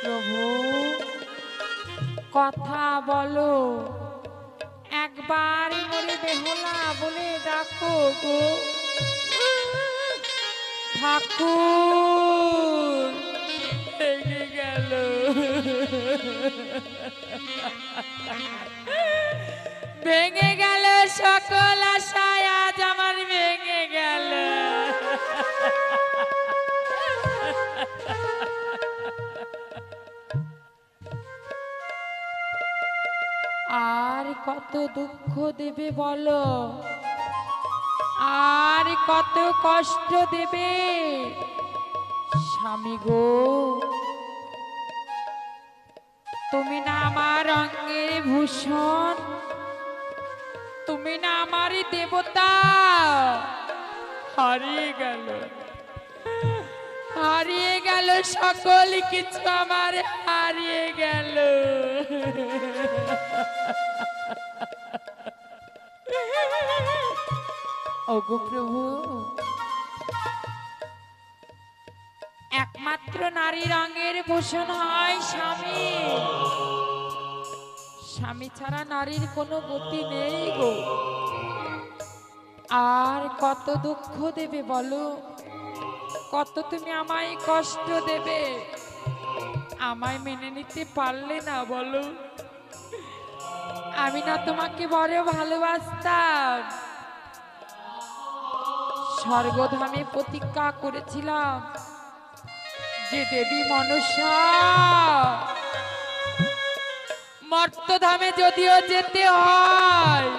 প্রভু কথা বলো, একবার মরে বেহুলা বলে ডাকো গো ঠাকুর। ভেঙে গেল, ভেঙে গেল সকল আশায়, আজ আমার ভেঙে গেল। আর কত দুঃখ দেবে বলো, আর কত কষ্ট দেবে স্বামী গো। তুমি না আমার অঙ্গের ভূষণ, তুমি না আমারই দেবতা। হারিয়ে গেল, হারিয়ে গেল সকল কিছু আমার, হারিয়ে গেল। ওগো প্রভু, একমাত্র নারী রঙের ভূষণ হয় স্বামী। স্বামী ছাড়া নারীর কোনো গতি নেই গো। আর কত দুঃখ দেবে বলো, কত তুমি আমায় কষ্ট দেবে, আমায় মেনে নিতে পারলে না বলো। আমি না তোমাকে বড় ভালোবাসতাম, স্বর্গধামে প্রতিজ্ঞা করেছিলাম যে দেবী মনসা মর্তধামে যদিও যেতে হয়,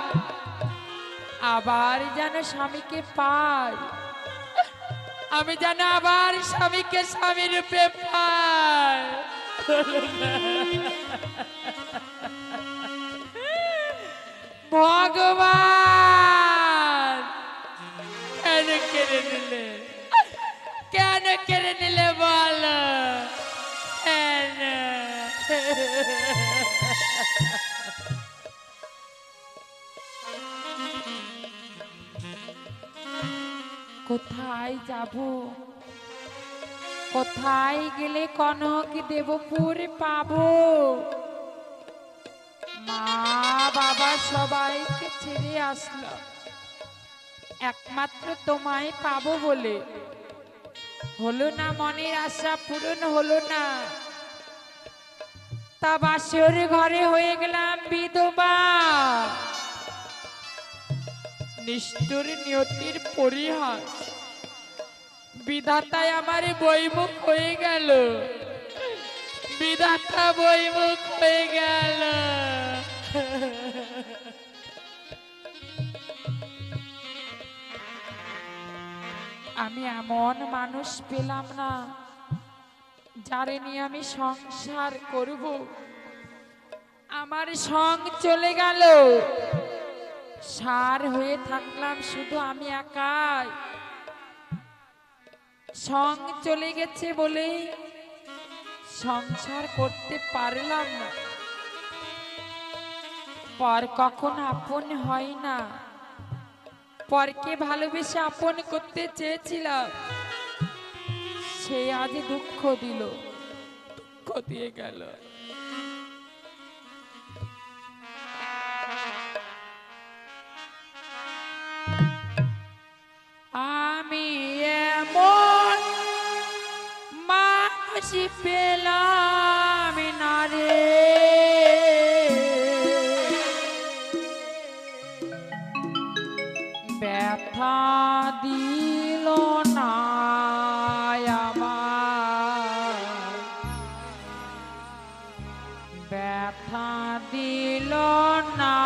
আবার যেন স্বামীকে পাই, আমি যেন আবার স্বামীকে স্বামী রূপে পাই। ভগবান কেন কেড়ে নিলে, কেন কেড়ে নিলে বল, কোথায় যাব, কোথায় গেলে কনক দেবপুর পাবো। মা বাবা সবাইকে ছেড়ে আসলাম, একমাত্র তোমায় পাবো বলে। হলো না, মনের আশা পূরণ হলো না। তা বাসর ঘরে হয়ে গেলাম বিধবা। নিষ্ঠুর নিয়তির পরিহাস, বিধাতায় আমার বৈমুখ হয়ে গেল, বিধাতা বৈমুখ হয়ে গেল। আমি এমন মানুষ পেলাম না যারে নিয়ে আমি সংসার করব। আমার সং চলে গেল, সার হয়ে থাকলাম শুধু আমি একাই। সং চলে গেছে বলে সংসার করতে পারলাম না। পর কখন আপন হয় না, পরকে ভালোবেসে আপন করতে চেয়েছিলাম, সে আজ দুঃখ দিল, দুঃখ দিয়ে গেল। আমি এমন মানুষ পেলাম না রে, ব্যথা দিল না আমার, ব্যথা দিল না।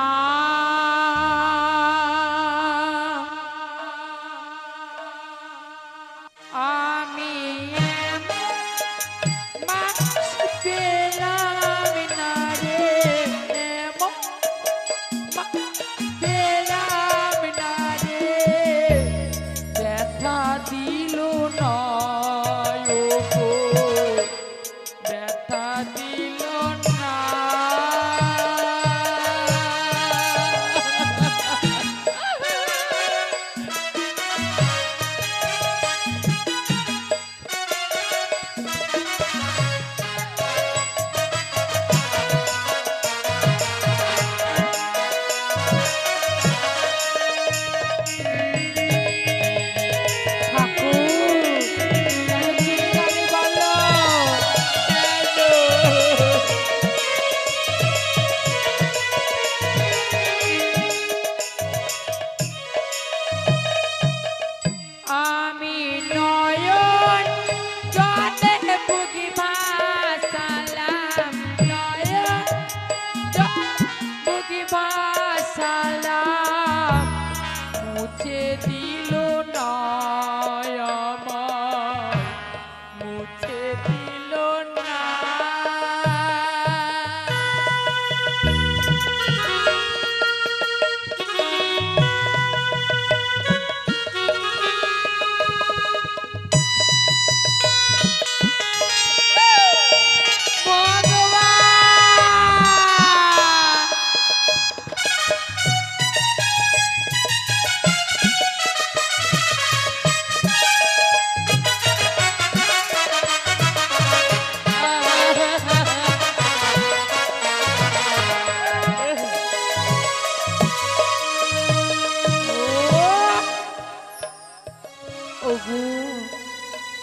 আমি মানুষ পেলাম না রে, পেলাম না রে, ব্যথা সালাম মুছে দিল না আমার, মুছে দিল না।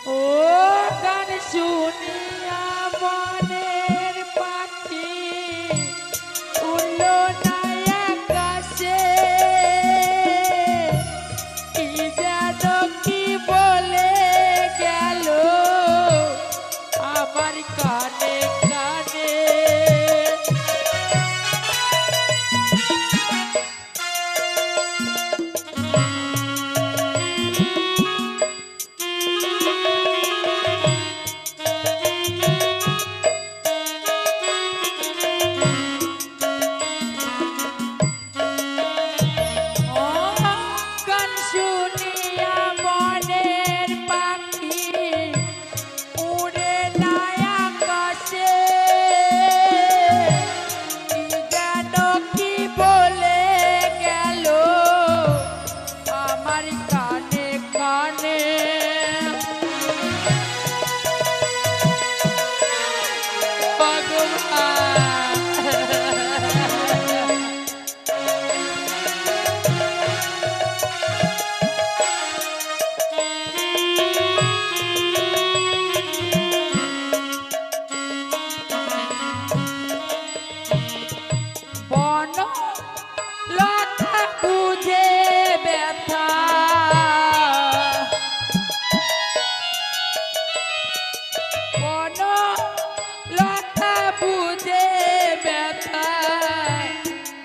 ও গান শুনিয়া বনের পাখি উড়ল না আকাশে, কি যেন কি বলে গেল আমার কানে কানে।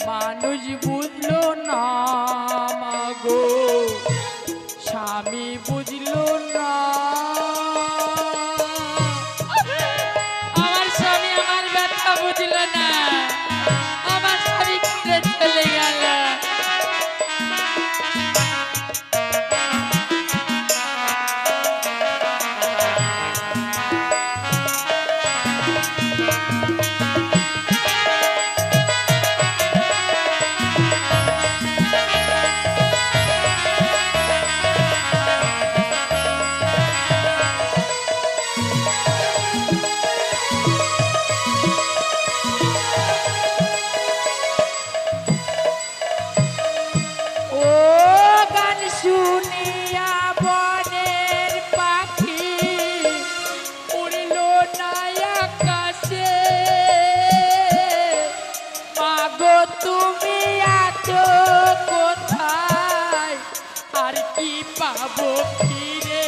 মানুষ বুঝলো না মাগো, স্বামী বুঝলো না। আমার স্বামী আমার ব্যথা বুঝলো না, আমার স্বামী ছেড়ে চলে গেল। তুমি আছো কোথায়, আর কি পাবো ফিরে?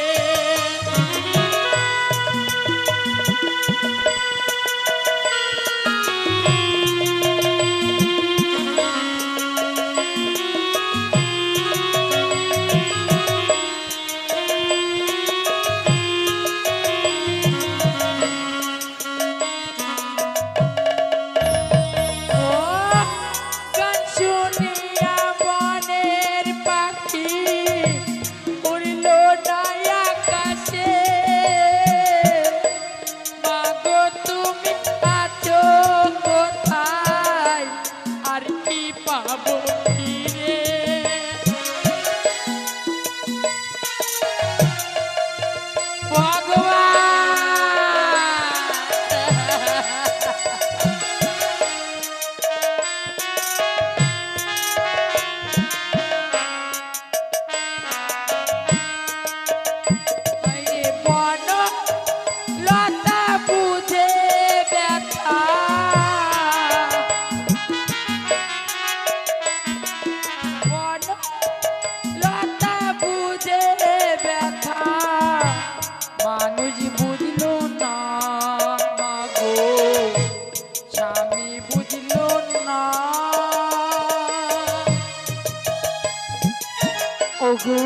ওগো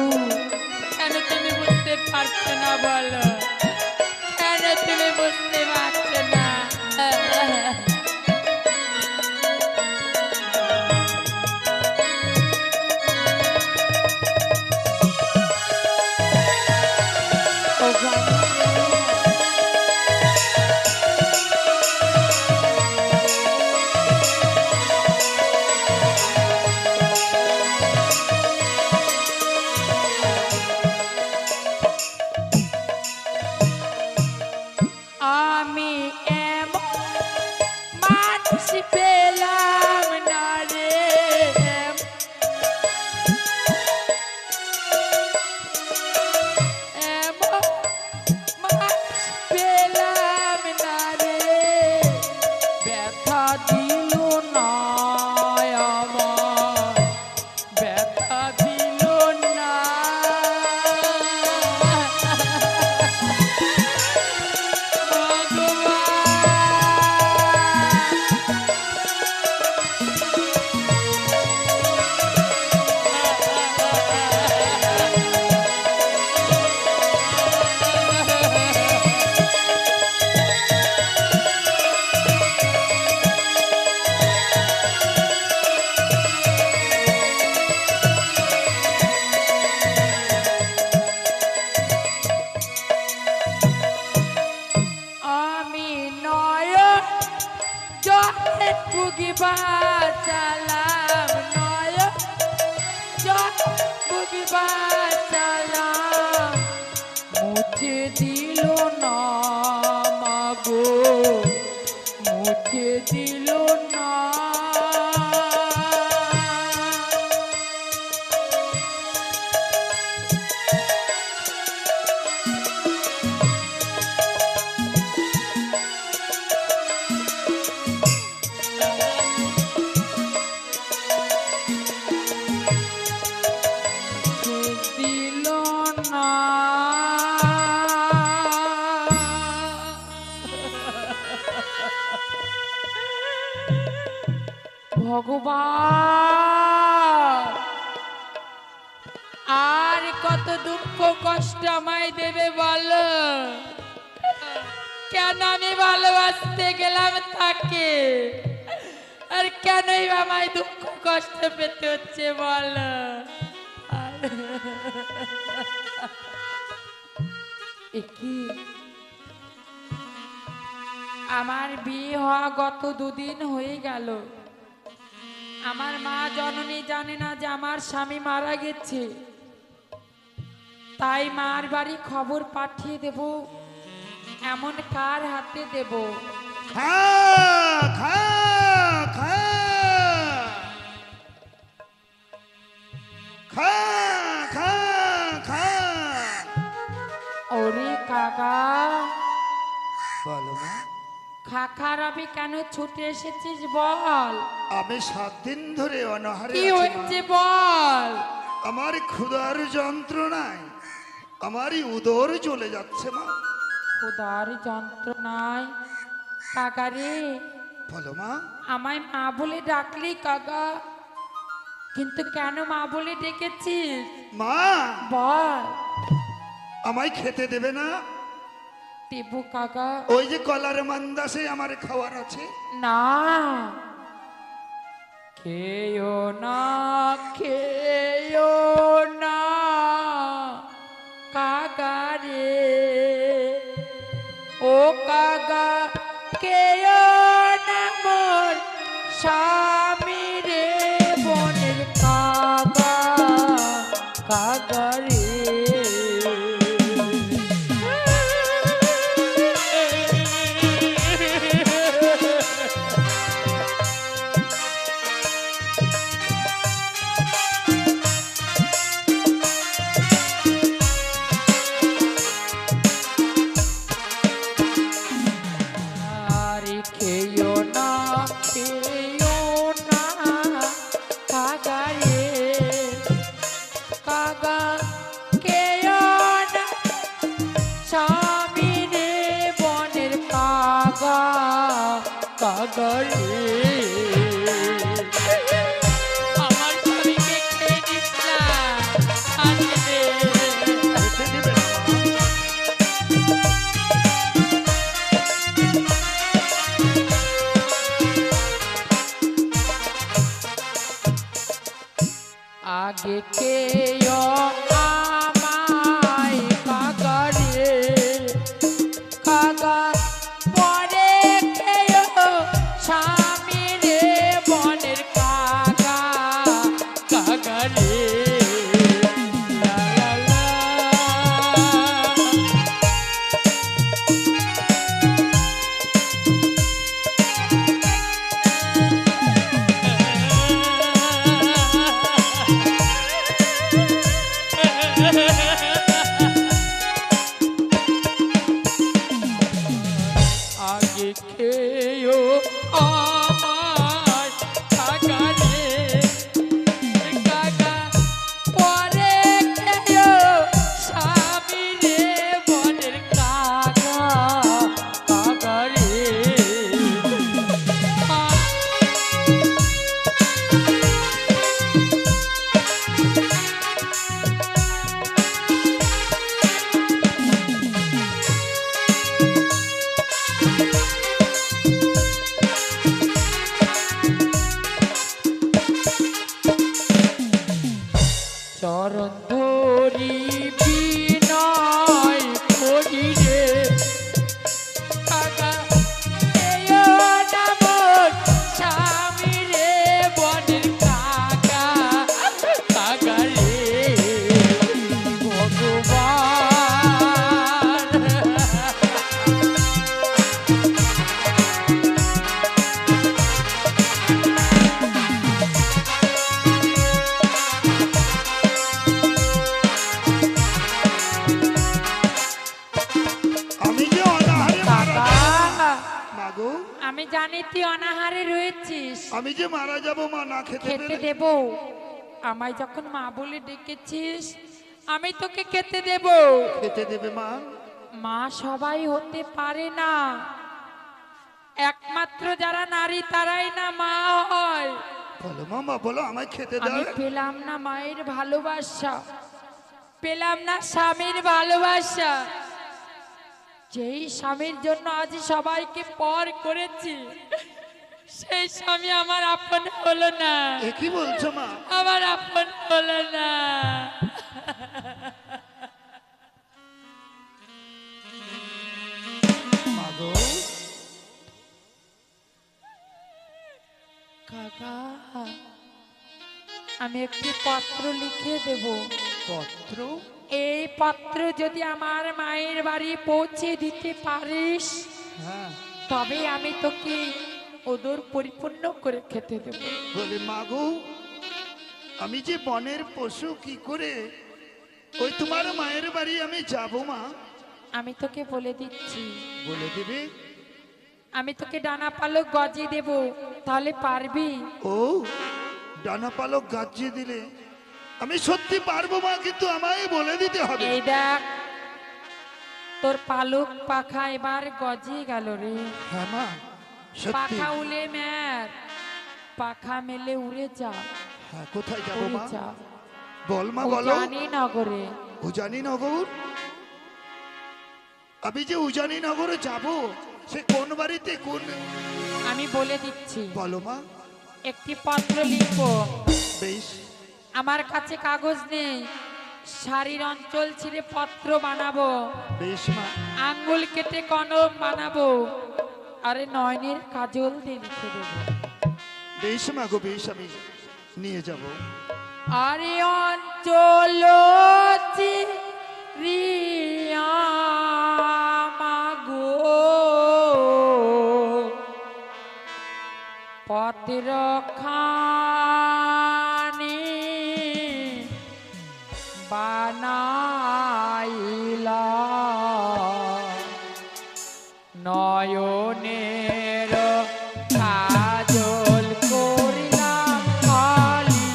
কেন তুমি বুঝতে পারছো না বলো, কেন তুমি বুঝতে পারছো না? আমি এমন মানুষ পেলাম না রে, এমন মানুষ পেলাম না রে, ব্যথা দিল না আমার, ব্যথা দিল না। আমি নয়ন জলে বুগিবার চালাম, নয়ন জল বুগিবার চালাম, মুছে দিল না মাগো, মুছে দিল না। দিল না। ভগবান আর কত দুঃখ কষ্ট আমায় দেবে বলো, কেন আমি ভালোবাসতে গেলাম তাকে, আর কেনই আমায় দুঃখ কষ্ট পেতে হচ্ছে বলো। কি আমার বিয়ে হওয়া গত দুদিন হয়ে গেল, আমার মা জননী জানে না যে আমার স্বামী মারা গেছে, তাই মার বাড়ি খবর পাঠিয়ে দেব, এমন কার হাতে দেব? খা খা খা খা খা খা। ওরে কাকা, বলো মা। খাখার আমি কেন ছুটে এসেছিস বল? আমি 7 দিন ধরে অনাহারে কি আছি মা। হচ্ছে বল? আমার ক্ষুধার যন্ত্রণায় আমারই উদর চলে যাচ্ছে মা। ক্ষুধার যন্ত্রণায় কাকা রে, বলো মা। আমায় মা বলে ডাকলি কাকা, কিন্তু কেন মা বলে ডেকেছিস মা, বল? আমায় খেতে দেবে না? দেবু কাকা। ওই যে কলার মান্দাসে আমার খাওয়ার আছে। না, খেও না, খেও না কাকা রে, ও কাকা খেও না মোর স্বামী রে, বনের কাকা, কাকা রে। খেও না, খেও না কাকা রে, কাকা আগে কেউ আমায় কাকা রে কাকা, পরে কেউ স্বামী রে বনের কাকা কাকা রে। লা লা লা। আগে খেয়েও আমার কাকা রে কাকা, পরে খেয়েও স্বামী রে বনের কাকা কাকা রে। চরণ ধরি বিনয় করি রে কাকা, এও নাম স্বামী রে বনের কাকা কাকা রে। ভগবান আমি যে অনাহারে মারা কাকা, মাগো, আমি জানি তুই অনাহারে রয়েছিস, আমি যে মারা যাব মা না খেতে খেতে পেলে। দেব। আমায় যখন মা বলে ডেকেছিস আমি তোকে খেতে দেব। খেতে দেবে মা? মা সবাই হতে পারে না, একমাত্র যারা নারী তারাই না মা হয়। বলো মামা, বলো আমায় খেতে আমি দাও। পেলাম না মায়ের ভালোবাসা, পেলাম না স্বামীর ভালোবাসা। যেই স্বামীর জন্য আজ সবাইকে পর করেছি, সেই স্বামী আমার আপন হলো না, এ কি বলছো মা? আমার আপন হলো না। মাগো, কাকা, আমি একটি পত্র লিখে দেব। পত্র? এই পত্র যদি আমার মায়ের বাড়ি পৌঁছে দিতে পারিস, হ্যাঁ। তবে আমি তোকে ওদর পরিপূর্ণ করে খেতে দেব। বলে মাগো, আমি যে বনের পশু, কি করে ওই তোমার মায়ের বাড়ি আমি যাব মা? আমি তোকে বলে দিচ্ছি, বলে দিবে? আমি তোকে ডানা পালক গজিয়ে দেব, তাহলে পারবি? ও, ডানা পালক গাজিয়ে দিলে আমি সত্যি পারবো মা, কিন্তু আমায় বলে দিতে হবে। এই দেখ, তোর পালক পাখা এবার গজিয়ে গেল রে। হ্যাঁ মা, সত্যি। পাখা উলে মের, পাখা মেলে উড়ে যা। হ্যাঁ, কোথায় যাব উড়ে মা? যা বল মা, বলো। উজানি নগরে। উজানি নগর? আমি যে উজানি নগরে যাব, সে কোন বাড়িতে, কোন? আমি বলে দিচ্ছি, বলো মা। একটি পত্র লিখবো। বেশ। আমার কাছে কাগজ নেই, শাড়ির অঞ্চল ছিঁড়ে পত্র বানাবো, বেশ মা। আঙ্গুল কেটে কলম বানাবো, আরে নয়নের কাজল দিয়ে লিখে দেবো। বেশ মা গো, বেশ, আমি নিয়ে যাব। আরে অঞ্চল চিরিয়া মাগো, পত্র খানি বানাইলা, নয়নের কাজল করিলাম খালি,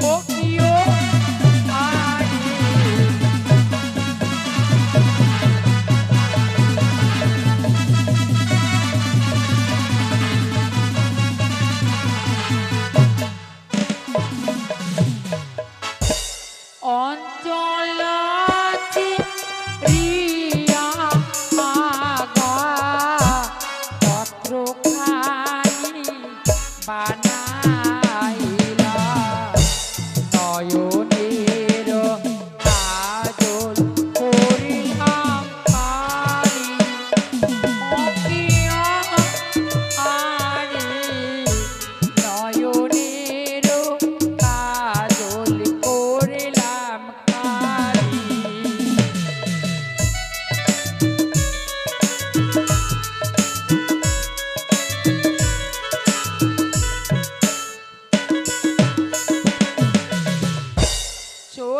ও কিও আনি। অঞ্চল চিরিয়া আগা, পত্র খানি বানাইলা,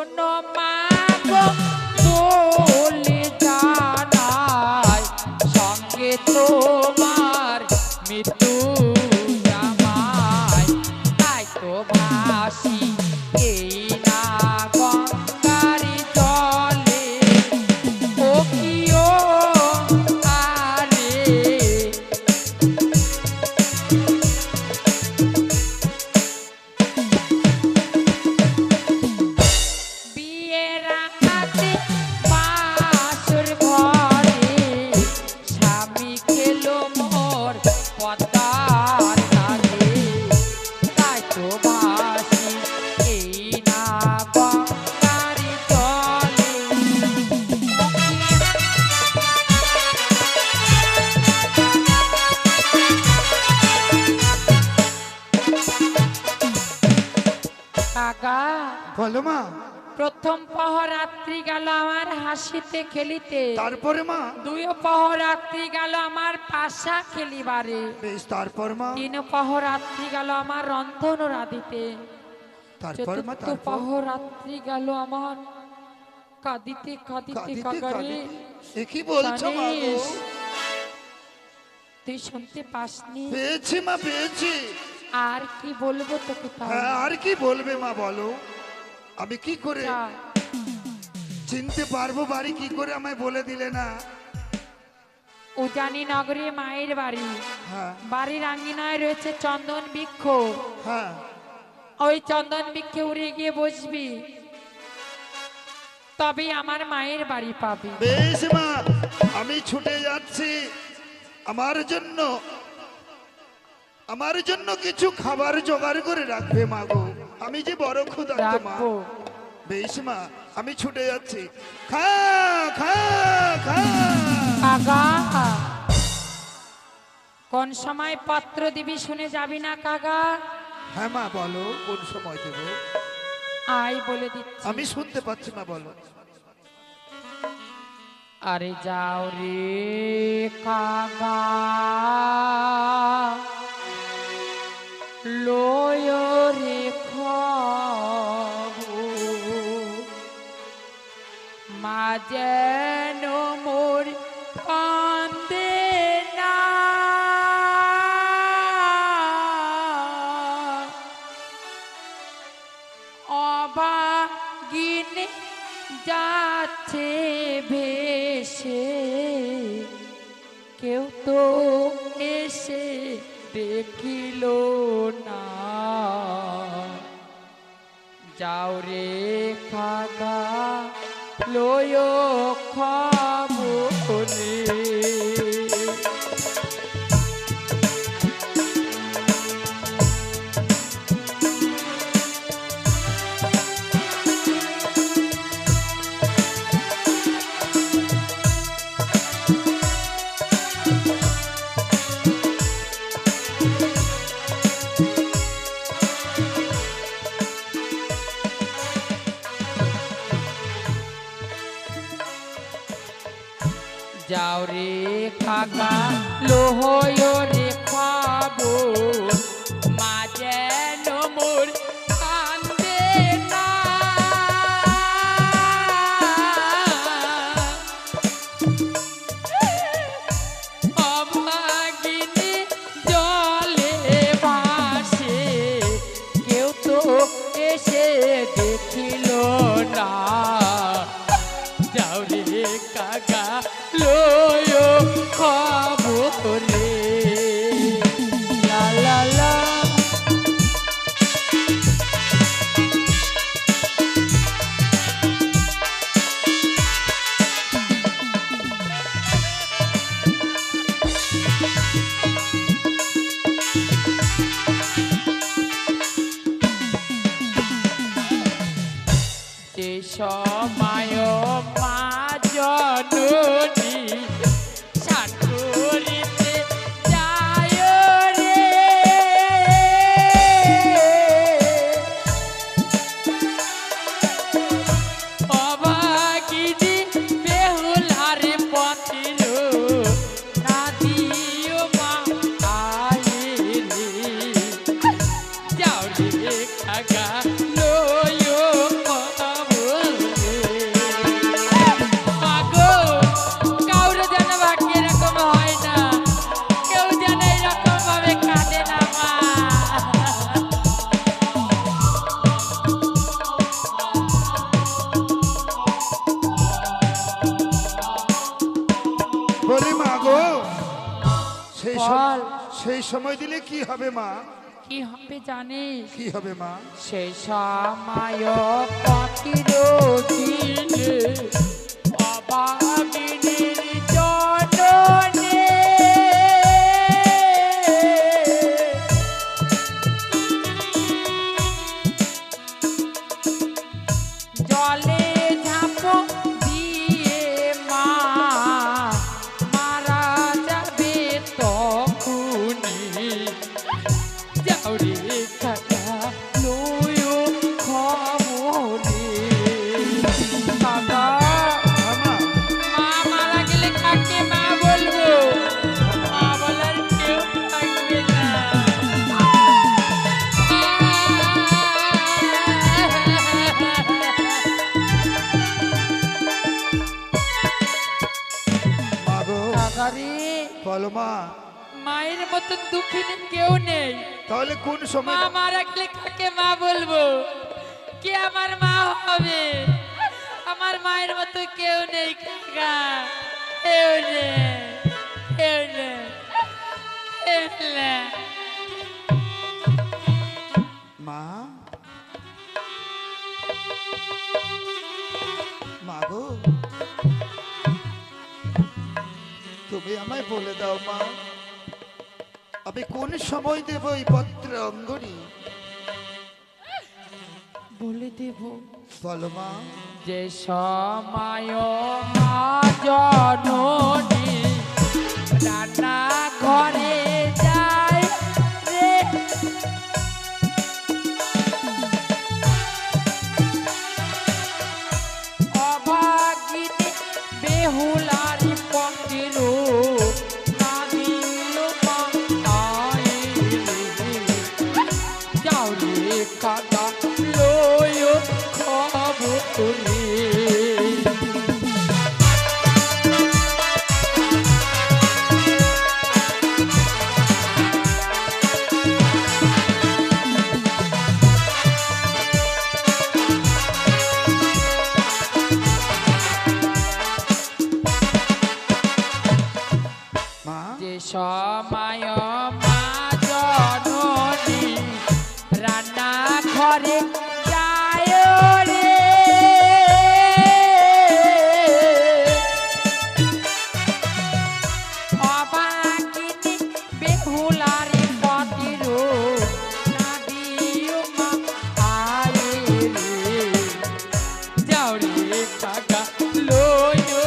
শোনো মা গো বলে জানাই সঙ্গে তোমার মৃত্যু জামাই তাই তো ভাসি এই না গঙ্গারি জলে ও কি ও আরে বিয়ের রাতে বাসর ঘরে স্বামী খেলো মোর পদ্মার নালে তাই তো ভাসি এই না গঙ্গারি জলে কাকা বলো মা। প্রথম পহর রাত্রি গেল আমার হাসিতে খেলিতে তারপরে মা। দুই পহর রাত্রি গেল আমার পাশা খেলিবারে বেশ, তারপর মা। তিন পহর রাত্রি গেল আমার রন্ধন রাধিতে তারপর মা। চতুর্থ তারপর পহর রাত্রি গেল আমার কাঁদিতে কাঁদিতে কাঁদিতে কাকারে কাঁদিতে। এ কি বলছো মা গো? জানিস, তুই শুনতে পাসনি? পেয়েছি মা, পেয়েছি। আর কি বলবো তোকে তাহলে? হ্যাঁ, আর কি বলবে মা বলো। আমি কি করে যা, চিনতে পারবো বাড়ি, কি করে আমায় বলে দিলে না? উজানি নগরে মায়ের বাড়ি, হ্যাঁ বাড়ির আঙ্গিনায় রয়েছে চন্দন বৃক্ষ, হ্যাঁ। ওই চন্দন বৃক্ষে উড়ে গিয়ে বসবি, তবেই আমার মায়ের বাড়ি পাবি। বেশ মা, আমি ছুটে যাচ্ছি। আমার জন্য কিছু খাবার জোগাড় করে রাখবে মা গো। আমি যে বড় ক্ষুধার্ত মা। রাখবো। বেশ মা, আমি ছুটে যাচ্ছি। খা খা খা। কাকা, কোন সময় পত্র দিবি শুনে যাবি না কাকা? হ্যাঁ মা, বলো কোন সময় দেবো? আয় বলে দিচ্ছি। আমি শুনতে পাচ্ছি মা, বলো। আরে যাও রে কাকা, লয় রে মা যেন মোর কান্দে না, অভাগিনী যাচ্ছে ভেসে, কেউ তো এসে দেখিল না। যাও রে খাগা লয় খবরে। যাও রে কাকা লোহয় রে খাবো, মা যেন মোর কান্দে না। অভাগিনী জলে ভাসে, কেউ তো এসে দেখিল না। যাও রে কাকা লয় খবরে। লা লা লা। যে সময় মা জননী সাগরিতে যায় রে, অভাগিনী বেহুলার পথের না দিও মা আয়ে রে। যাও রে কাকা লয় খবরে। বল সেই সময় দিলে কি হবে মা? কি হবে জানিস? কি হবে মা? সেই সময় পাখির দিলে অভাগিনীর জননে জলে ঝাঁপ দিয়ে মা মারা যাবে তখনই যাওরে কাটা লয়ো খবরে কাকা হ্যাঁ মা। মা মারা গেলে কাকে মা বলবো? মা বলার কেউ থাকবে না। মা গো, কাকা রে, বলো মা, মায়ের মতন দুঃখিনী কেউ নেই। তাহলে কোন মা সময়? মারা গেলে কাকে মা বলবো? কে আমার মা হবে? আমার মায়ের মতো কেউ নেই কাকা, কেউ নেই, কেউ নেই, কেউ নেই। মা, মা গো, তুমি আমায় বলে দাও মা, আমি কোন সময় দেব এই পত্র অঙ্গনি? বলে দেব বলো মা। যে সময় মা জননী রান্না ঘরে যায় রে অভাগিনী বেহুলারি পক্ষের না দিল মা আইলে যাও রে কাকা লয়ো খবরে মা, যে সময় মা জননী রান্না ঘরে যায় রে অভাগিনী বেহুলারি পতির না দিও মা আয়ে রে যাও রে কাকা লয়ো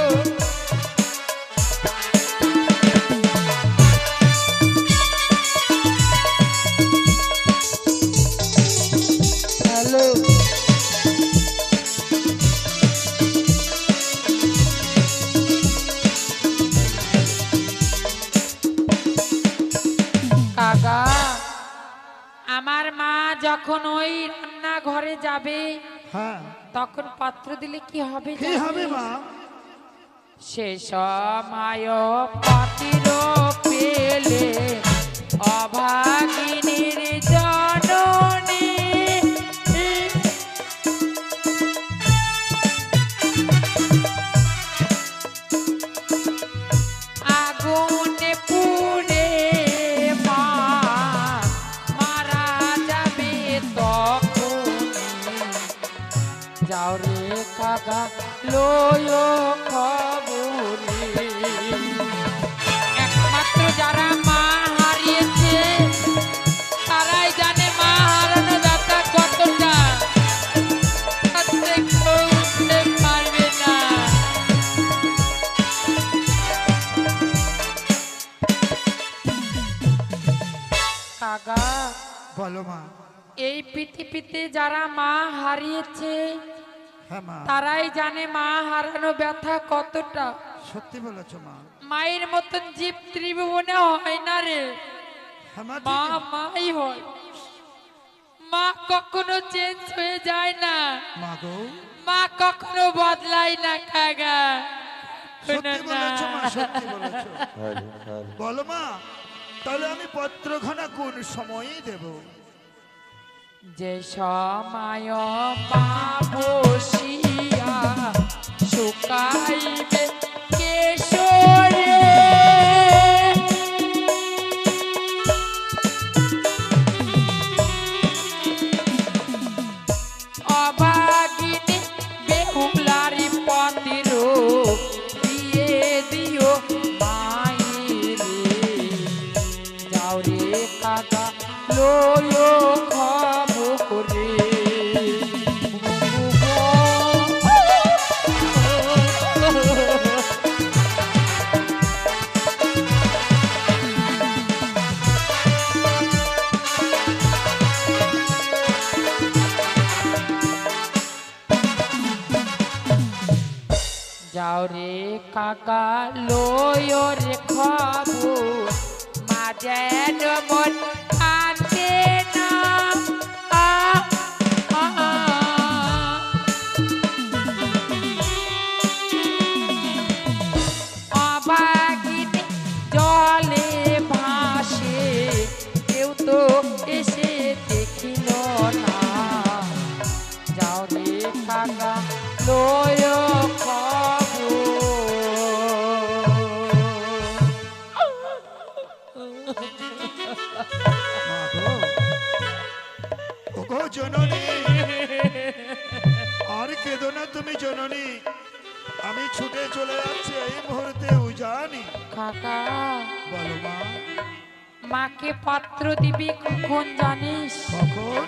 হ্যালো কাকা, আমার মা যখন ওই রান্না ঘরে যাবে হ্যাঁ, তখন পাত্র দিলে কি হবে কি হবে মা? সে সময় পাতির পেলে অভাগিনীর জননী আগুনে পুড়ে মা মারা যাবে তখনই যাও রে কাকা লয়ো খবরে একমাত্র যারা মা হারিয়েছে তারাই জানে মা হারানো ব্যথা কতটা, তাতে কেউ বুঝতে পারবে না। কাকা, বলো মা। এই পৃথিবীতে যারা মা হারিয়েছে হ্যাঁ মা, তারাই জানে মা হারানো ব্যথা কতটা। সত্যি বলেছো মা। মায়ের মতন জীব ত্রিভুবনে হয় না রে, হ্যাঁ মা, মা ঠিক- মাই হয়। মা কখনো চেঞ্জ হয়ে যায় না, মা গো, মা কখনো বদলায় না কাকা। শোনো সত্যি না। বলেছো মা, সত্যি বলেছো। বলো মা, তাহলে আমি পত্রখানা কোন সময়ে দেব? যে সময় মা বসিয়া শুকাইবে কেশরে অভাগিনী বেহুলারি পতির দিয়ে দিও মায়েরে যাও রে কাকা লয়ো খবরে যাও রে কাকা লয়ো রে খবর মা যেন মন আনতে না অভাগিনী জলে ভাসে কেউ তো এসে দেখিল না যাও রে কাকা লয়ো ওগো জননী, আর কেঁদো না তুমি জননী, আমি ছুটে চলে যাচ্ছি এই মুহূর্তে উজানি। কাকা বলো মা। মাকে পাত্র দিবি কখন জানিস? কখন?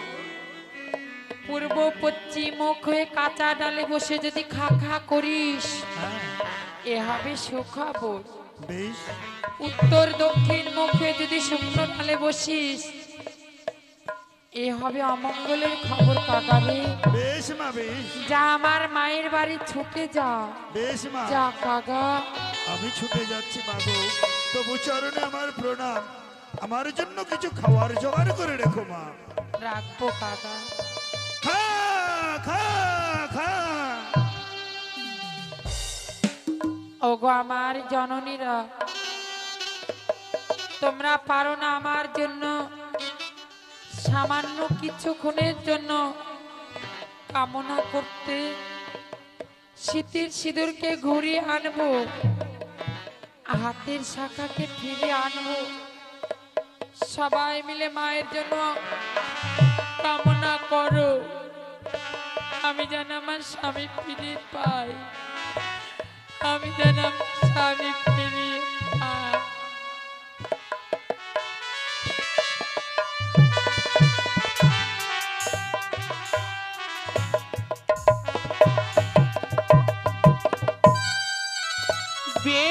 পূর্ব পশ্চিম মুখ হয়ে কাঁচা ডালে বসে যদি খা খা করিস এ হবে সুখবর। বেশ। উত্তর দক্ষিণ মুখে যদি শুকনো ডালে বসিস এ হবে অমঙ্গলের খবর কাকা রে। বেশ মা বেশ। যা আমার মায়ের বাড়ি ছুটে যা। বেশ মা। যা কাকা। আমি ছুটে যাচ্ছি মা গো, তবু চরণে আমার প্রণাম। আমার জন্য কিছু খাওয়ার জোগাড় করে রেখো মা। রাখবো কাকা। খা খা খা। ওগো আমার জননীরা, তোমরা পারো না আমার জন্য সামান্য কিছুক্ষণের জন্য কামনা করতে? শীতের সিঁদুরকে ঘুরিয়ে আনবো, হাতের শাখাকে ফিরে আনবো, সবাই মিলে মায়ের জন্য কামনা করো আমি যেন আমার স্বামী ফিরে পাই, আমি যেন আমার স্বামী ফিরে